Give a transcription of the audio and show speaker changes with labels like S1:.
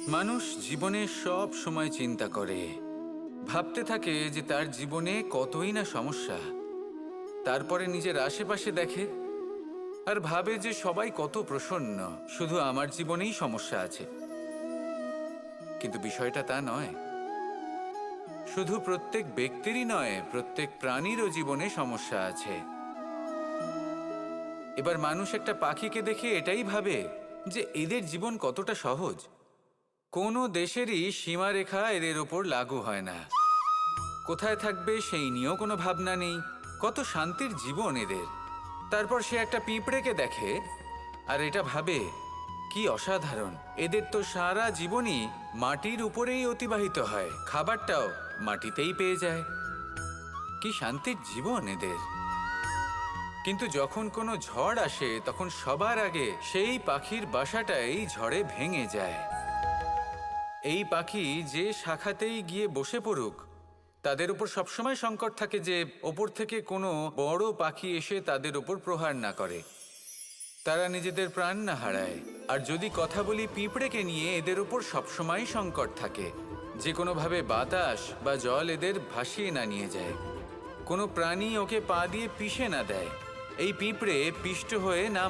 S1: মানুষ জীবনে সব সময় চিন্তা করে, ভাবতে থাকে যে তার জীবনে কতই না সমস্যা। তারপরে নিজের আশেপাশে দেখে আর ভাবে যে সবাই কত প্রসন্ন, শুধু আমার জীবনেই সমস্যা আছে। কিন্তু বিষয়টা তা নয়। শুধু প্রত্যেক ব্যক্তিরই নয়, প্রত্যেক প্রাণীরও জীবনে সমস্যা আছে। এবার মানুষ একটা পাখিকে দেখে এটাই ভাবে যে এদের জীবন কতটা সহজ। কোনো দেশেরই সীমারেখা এদের ওপর লাগু হয় না। কোথায় থাকবে সেই নিয়েও কোনো ভাবনা নেই। কত শান্তির জীবন এদের। তারপর সে একটা পিঁপড়েকে দেখে আর এটা ভাবে কি অসাধারণ, এদের তো সারা জীবনই মাটির উপরেই অতিবাহিত হয়, খাবারটাও মাটিতেই পেয়ে যায়। কি শান্তির জীবন এদের। কিন্তু যখন কোনো ঝড় আসে তখন সবার আগে সেই পাখির বাসাটাই ঝড়ে ভেঙে যায়। এই পাখি যে শাখাতেই গিয়ে বসে পড়ুক, তাদের উপর সবসময় সংকট থাকে যে ওপর থেকে কোনো বড় পাখি এসে তাদের উপর প্রহার না করে, তারা নিজেদের প্রাণ না হারায়। আর যদি কথা বলি পিঁপড়েকে নিয়ে, এদের উপর সবসময় সংকট থাকে যে কোনোভাবে বাতাস বা জল এদের ভাসিয়ে না নিয়ে যায়, কোনো প্রাণী ওকে পা দিয়ে পিষে না দেয়, এই পিঁপড়ে পিষ্ট হয়ে না